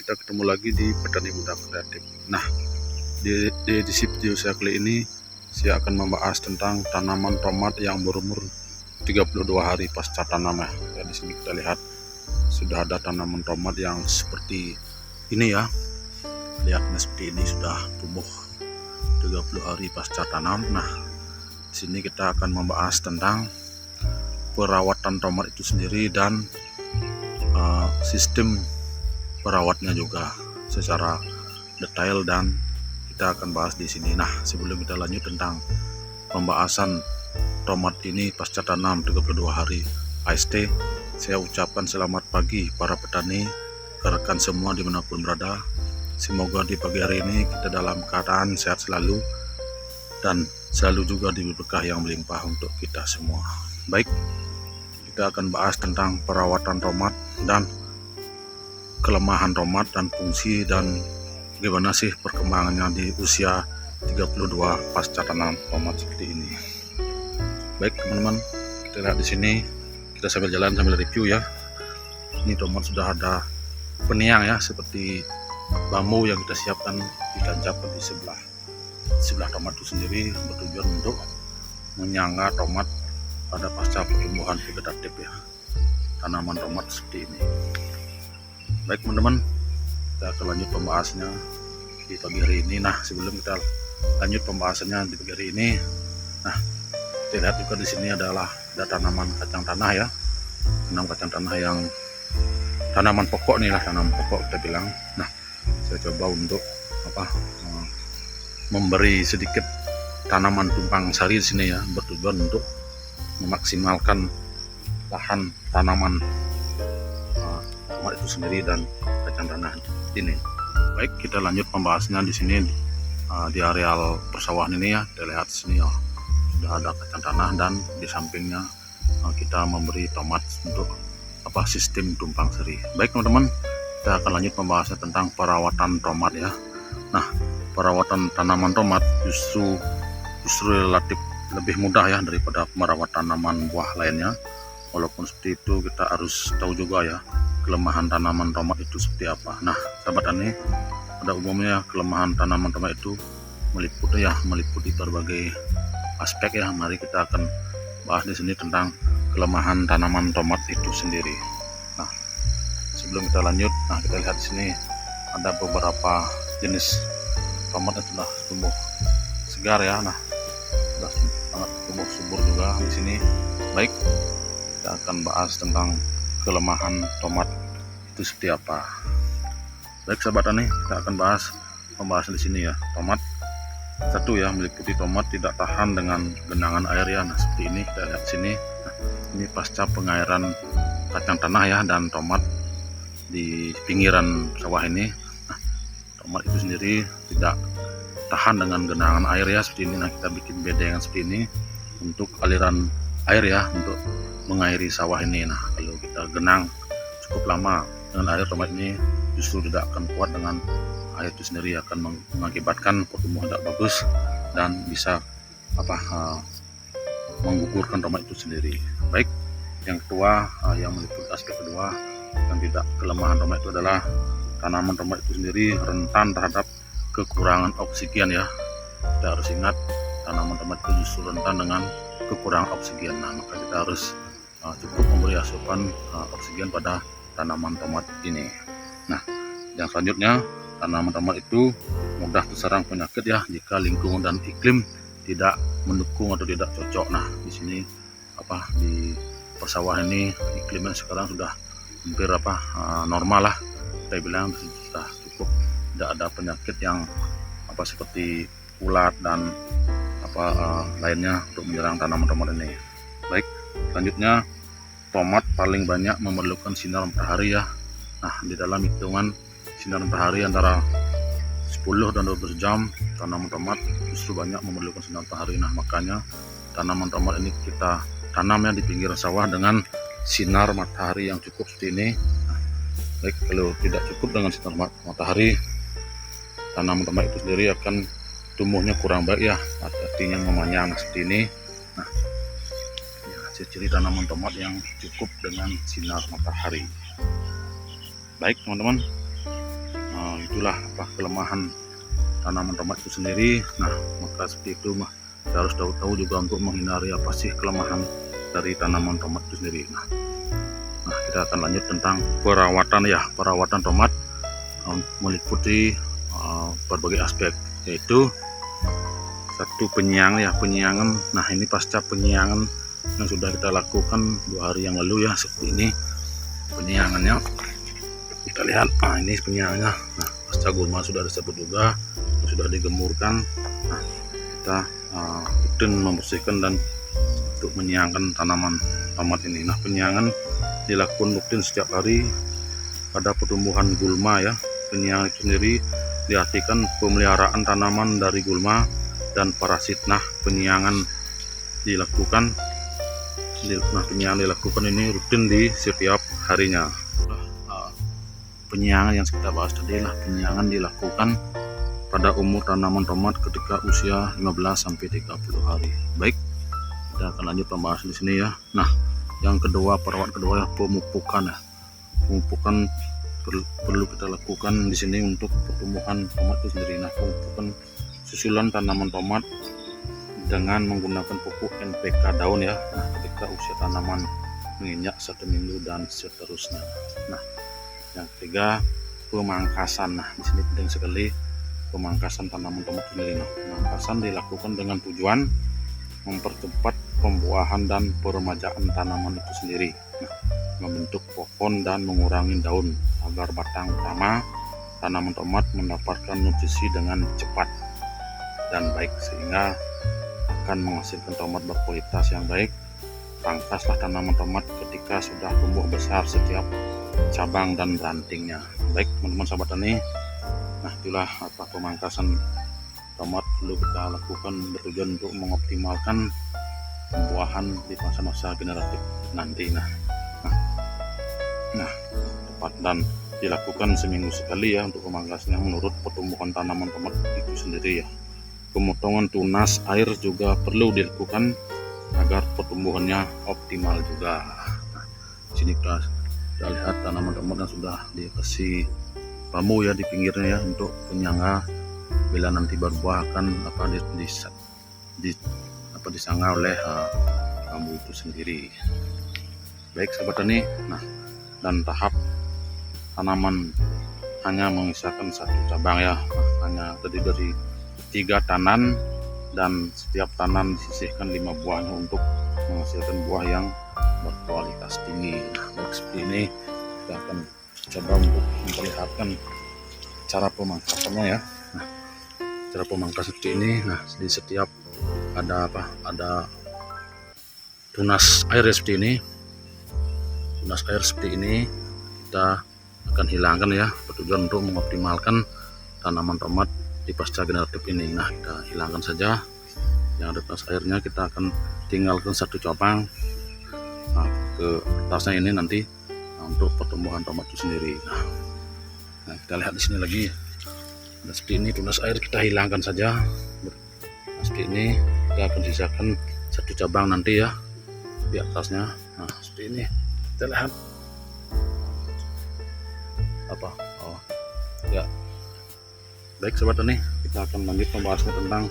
kita ketemu lagi di Petani Muda Kreatif. Nah, di edisi video saya kali ini saya akan membahas tentang tanaman tomat yang berumur 32 hari pasca tanam ya. Di sini kita lihat sudah ada tanaman tomat yang seperti ini ya. Lihatnya seperti ini, sudah tumbuh 30 hari pasca tanam. Nah, di sini kita akan membahas tentang perawatan tomat itu sendiri dan sistem perawatnya juga secara detail, dan kita akan bahas di sini. Nah, sebelum kita lanjut tentang pembahasan tomat ini pasca tanam 32 hari AST, saya ucapkan selamat pagi para petani, rekan semua dimanapun berada. Semoga di pagi hari ini kita dalam keadaan sehat selalu dan selalu juga diberi berkah yang melimpah untuk kita semua. Baik, kita akan bahas tentang perawatan tomat dan kelemahan tomat dan fungsi, dan bagaimana sih perkembangannya di usia 32 pasca tanam tomat seperti ini. Baik teman-teman, kita lihat di sini, kita sambil jalan sambil review ya. Ini tomat sudah ada peniang ya, seperti bambu yang kita siapkan ditancapkan di sebelah tomat itu sendiri, bertujuan untuk menyangga tomat pada pasca pertumbuhan vegetatif ya, tanaman tomat seperti ini. Baik teman-teman, kita akan lanjut pembahasannya di pagi hari ini. Nah, sebelum kita lanjut pembahasannya di pagi hari ini, nah kita lihat juga di sini adalah ada tanaman kacang tanah ya, kacang tanah yang tanaman pokok nih lah, tanaman pokok kita bilang. Nah, saya coba untuk memberi sedikit tanaman tumpang sari di sini ya, bertujuan untuk memaksimalkan lahan tanaman tomat itu sendiri dan kacang tanah ini. Baik, kita lanjut pembahasannya di sini di areal persawahan ini ya. Kita lihat sini ya, sudah ada kacang tanah dan di sampingnya kita memberi tomat untuk sistem tumpang sari. Baik teman-teman, kita akan lanjut pembahasan tentang perawatan tomat ya. Nah, perawatan tanaman tomat justru relatif lebih mudah ya daripada merawat tanaman buah lainnya. Walaupun seperti itu, kita harus tahu juga ya kelemahan tanaman tomat itu seperti apa. Nah, sahabat tani, pada umumnya kelemahan tanaman tomat itu meliputi berbagai aspek ya. Mari kita akan bahas di sini tentang kelemahan tanaman tomat itu sendiri. Nah, sebelum kita lanjut, nah kita lihat di sini ada beberapa jenis tomat yang sudah tumbuh segar ya. Nah, sudah sangat tumbuh subur juga di sini. Baik, kita akan bahas tentang kelemahan tomat itu seperti apa. Baik sahabat tani, kita akan bahas pembahasan di sini ya. Tomat satu ya, meliputi tomat tidak tahan dengan genangan air ya. Nah, seperti ini kita lihat sini. Nah, ini pasca pengairan kacang tanah ya, dan tomat di pinggiran sawah ini. Nah, tomat itu sendiri tidak tahan dengan genangan air ya, seperti ini. Nah, kita bikin bedengan seperti ini untuk aliran air ya, untuk mengairi sawah ini. Nah, kalau kita genang cukup lama dengan air, tomat ini justru tidak akan kuat dengan air itu sendiri, akan mengakibatkan pertumbuhan tidak bagus dan bisa menggugurkan tomat itu sendiri. Baik, yang kedua, yang meliputi aspek kedua yang tidak kelemahan tomat itu adalah tanaman tomat itu sendiri rentan terhadap kekurangan oksigen ya. Kita harus ingat, tanaman tomat itu justru rentan dengan kekurangan oksigen. Nah, maka kita harus cukup memberi asupan oksigen pada tanaman tomat ini. Nah, yang selanjutnya, tanaman tomat itu mudah terserang penyakit ya jika lingkungan dan iklim tidak mendukung atau tidak cocok. Nah, di sini di persawahan ini iklimnya sekarang sudah hampir normal lah, saya bilang sudah cukup, tidak ada penyakit yang seperti ulat dan lainnya untuk menyerang tanaman tomat ini. Baik, selanjutnya, tomat paling banyak memerlukan sinar matahari ya. Nah, di dalam hitungan sinar matahari antara 10 dan 12 jam, tanaman tomat justru banyak memerlukan sinar matahari. Nah, makanya tanaman tomat ini kita tanamnya di pinggir sawah dengan sinar matahari yang cukup seperti ini. Nah, baik, kalau tidak cukup dengan sinar matahari, tanaman tomat itu sendiri akan tumbuhnya kurang baik ya, artinya memanyang seperti ini. Nah, ciri tanaman tomat yang cukup dengan sinar matahari. Baik teman-teman, itulah kelemahan tanaman tomat itu sendiri. Nah, maka seperti itu kita harus tahu juga untuk menghindari apa sih kelemahan dari tanaman tomat itu sendiri. Nah, kita akan lanjut tentang perawatan tomat meliputi berbagai aspek, yaitu satu penyiangan. Nah, ini pasca penyiangan yang sudah kita lakukan 2 hari yang lalu ya, seperti ini penyiangannya. Kita lihat, ini penyiangannya. Nah, pasca gulma sudah disebut juga, sudah digemurkan. Nah, kita rutin membersihkan dan untuk menyiangkan tanaman tomat ini. Nah, penyiangan dilakukan rutin setiap hari pada pertumbuhan gulma ya. Penyiangan itu sendiri diartikan pemeliharaan tanaman dari gulma dan parasit. Nah, penyiangan dilakukan ini rutin di setiap harinya. Penyiangan yang kita bahas tadi lah, penyiangan dilakukan pada umur tanaman tomat ketika usia 15-30 hari. Baik, kita akan lanjut pembahasan di sini ya. Nah, yang kedua, perawatan kedua ya, pemupukan ya. Pemupukan perlu kita lakukan di sini untuk pertumbuhan tomat itu sendiri. Nah, pemupukan susulan tanaman tomat dengan menggunakan pupuk NPK daun ya. Nah, ketika usia tanaman menginjak 1 minggu dan seterusnya. Nah, yang ketiga, pemangkasan. Nah, di sini penting sekali pemangkasan tanaman tomat sendiri. Nah, pemangkasan dilakukan dengan tujuan mempercepat pembuahan dan peremajaan tanaman itu sendiri. Nah, membentuk pohon dan mengurangi daun agar batang utama tanaman tomat mendapatkan nutrisi dengan cepat dan baik, sehingga akan menghasilkan tomat berkualitas yang baik. Pangkaslah tanaman tomat ketika sudah tumbuh besar setiap cabang dan rantingnya. Baik teman-teman sahabat tani, nah itulah pemangkasan tomat perlu kita lakukan bertujuan untuk mengoptimalkan pembuahan di masa-masa generatif nanti. Nah, tepat dan dilakukan seminggu sekali ya untuk pemangkasnya menurut pertumbuhan tanaman tomat itu sendiri ya. Pemotongan tunas air juga perlu dilakukan agar pertumbuhannya optimal juga. Nah, di sini kita lihat tanaman tomat yang sudah dikasih bambu ya di pinggirnya ya untuk penyangga bila nanti berbuah akan disangga oleh bambu itu sendiri. Baik sahabat tani, nah dan tahap tanaman hanya mengisahkan 1 cabang ya, hanya terdiri dari 3 tanan dan setiap tanan disisihkan 5 buahnya untuk menghasilkan buah yang berkualitas tinggi. Nah, seperti ini kita akan coba untuk memperlihatkan cara pemangkasannya ya. Nah, cara pemangkasan seperti ini. Nah, di setiap ada tunas air seperti ini. Tunas air seperti ini kita akan hilangkan ya, bertujuan untuk mengoptimalkan tanaman tomat di pasca generatif ini. Nah, kita hilangkan saja yang ada tunas airnya, kita akan tinggalkan 1 cabang ke atasnya ini nanti untuk pertumbuhan tomat itu sendiri. Nah, kita lihat di sini lagi. Nah, seperti ini tunas air kita hilangkan saja. Nah, seperti ini kita akan sisakan 1 cabang nanti ya di atasnya. Nah, seperti ini kita lihat ya. Baik sahabat tani, kita akan lanjut membahasnya tentang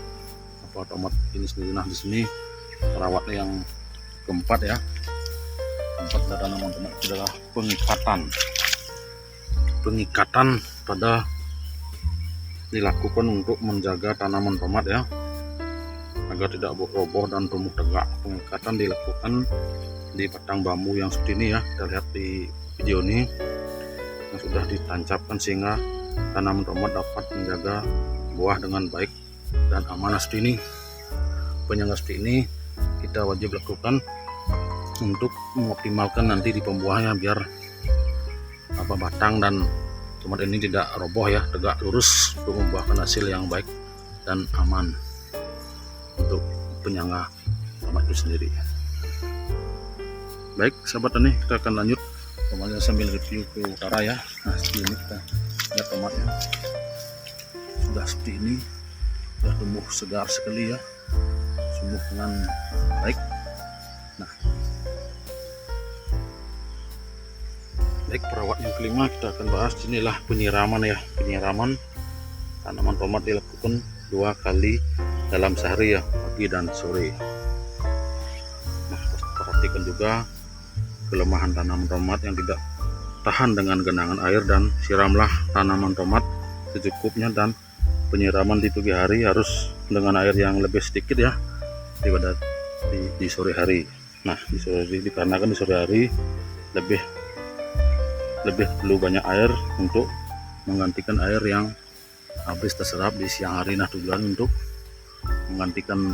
tomat ini sendiri. Nah, di sini perawatnya yang keempat ya. Keempat dari tanaman tomat adalah pengikatan pada dilakukan untuk menjaga tanaman tomat ya agar tidak roboh dan tumbuh tegak. Pengikatan dilakukan di batang bambu yang seperti ini ya, kita lihat di video ini yang sudah ditancapkan sehingga tanaman tomat dapat menjaga buah dengan baik dan amanah. Seperti ini, penyangga seperti ini kita wajib lakukan untuk mengoptimalkan nanti di pembuahannya biar batang dan tomat ini tidak roboh ya, tegak lurus untuk membuahkan hasil yang baik dan aman untuk penyangga tomat itu sendiri. Baik sahabat tani, kita akan lanjut kembali sambil review ke utara ya. Nah, seperti ini kita lihat tomatnya sudah seperti ini, sudah tumbuh segar sekali ya, tumbuh dengan baik. Nah, Baik, perawat yang kelima kita akan bahas inilah penyiraman ya. Penyiraman tanaman tomat dilakukan 2 kali dalam sehari ya, pagi dan sore. Nah, perhatikan juga kelemahan tanaman tomat yang tidak tahan dengan genangan air, dan siramlah tanaman tomat secukupnya, dan penyiraman di pagi hari harus dengan air yang lebih sedikit ya daripada di sore hari. Nah, di sore hari dikarenakan di sore hari lebih perlu banyak air untuk menggantikan air yang habis terserap di siang hari. Nah, tujuan untuk menggantikan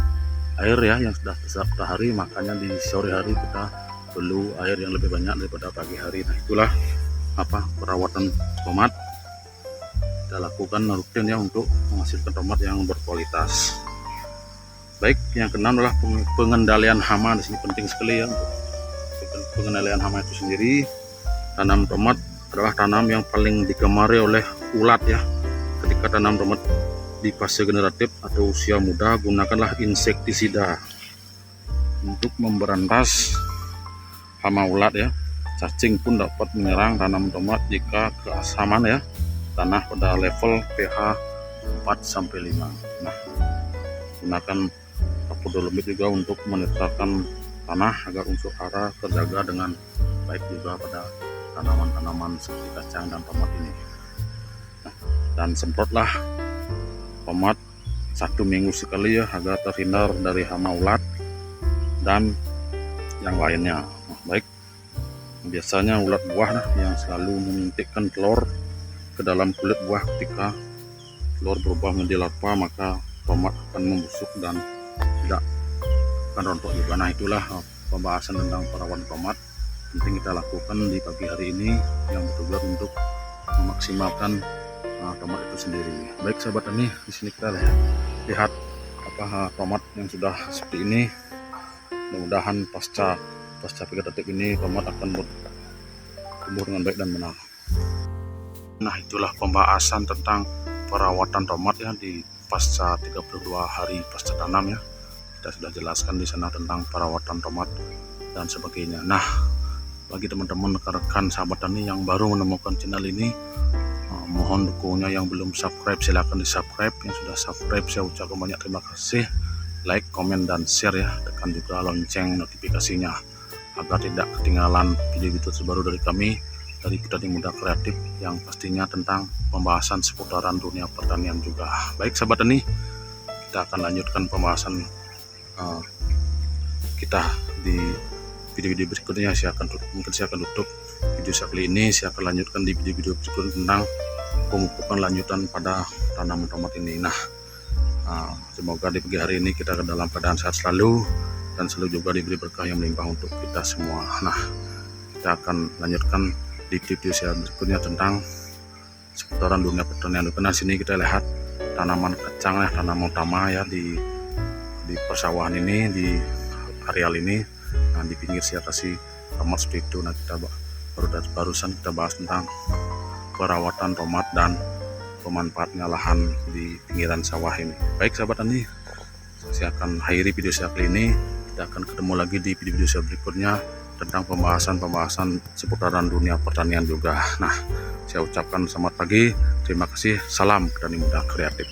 air ya yang sudah terserap matahari, makanya di sore hari kita perlu air yang lebih banyak daripada pagi hari. Nah, itulah perawatan tomat kita lakukan rutin ya untuk menghasilkan tomat yang berkualitas. Baik, yang keenam adalah pengendalian hama. Di sini penting sekali ya untuk pengendalian hama itu sendiri. Tanam tomat adalah tanam yang paling digemari oleh ulat ya. Ketika tanam tomat di fase generatif atau usia muda, gunakanlah insektisida untuk memberantas hama ulat ya. Cacing pun dapat menyerang tanaman tomat jika keasaman ya tanah pada level pH 4-5. Nah, gunakan kapur dolomit juga untuk menetralkan tanah agar unsur hara terjaga dengan baik juga pada tanaman-tanaman seperti kacang dan tomat ini. Nah, dan semprotlah tomat 1 minggu sekali ya agar terhindar dari hama ulat dan yang lainnya. Nah, baik, biasanya ulat buah yang selalu menyuntikkan telur ke dalam kulit buah. Ketika telur berubah menjadi larva, maka tomat akan membusuk dan tidak akan rontok juga. Nah, itulah pembahasan tentang perawatan tomat penting kita lakukan di pagi hari ini yang bertujuan untuk memaksimalkan tomat itu sendiri. Baik sahabat tani, di sini kita lihat tomat yang sudah seperti ini. Mudah-mudahan pasca 3 detik ini tomat akan tumbuh dengan baik dan benar. Nah, itulah pembahasan tentang perawatan tomat ya di pasca 32 hari pasca tanam ya. Kita sudah jelaskan di sana tentang perawatan tomat dan sebagainya. Nah, bagi teman-teman rekan-rekan sahabat tani yang baru menemukan channel ini, mohon dukungnya. Yang belum subscribe silahkan di subscribe, yang sudah subscribe saya ucapkan banyak terima kasih. Like, komen, dan share ya. Tekan juga lonceng notifikasinya agar tidak ketinggalan video-video terbaru dari kami, dari petani muda kreatif yang pastinya tentang pembahasan seputaran dunia pertanian juga. Baik sahabat tani, kita akan lanjutkan pembahasan kita di video-video berikutnya. Saya akan tutup video saya kali ini. Saya akan lanjutkan di video-video berikutnya tentang pemupukan lanjutan pada tanaman tomat ini. Nah, semoga di pagi hari ini kita dalam keadaan sehat selalu dan selalu juga diberi berkah yang melimpah untuk kita semua. Nah, kita akan lanjutkan di video saya berikutnya tentang seputaran dunia pertanian. Nah, sini kita lihat tanaman kacang ya, tanaman utama ya di persawahan ini, di areal ini. Nah, di pinggir saya kasih tomat seperti itu. Nah, kita barusan kita bahas tentang perawatan tomat dan pemanfaatnya lahan di pinggiran sawah ini. Baik sahabat tani, saya akan akhiri video saya kali ini. Kita akan ketemu lagi di video-video saya berikutnya tentang pembahasan seputaran dunia pertanian juga. Nah, saya ucapkan selamat pagi, terima kasih, salam petani muda kreatif.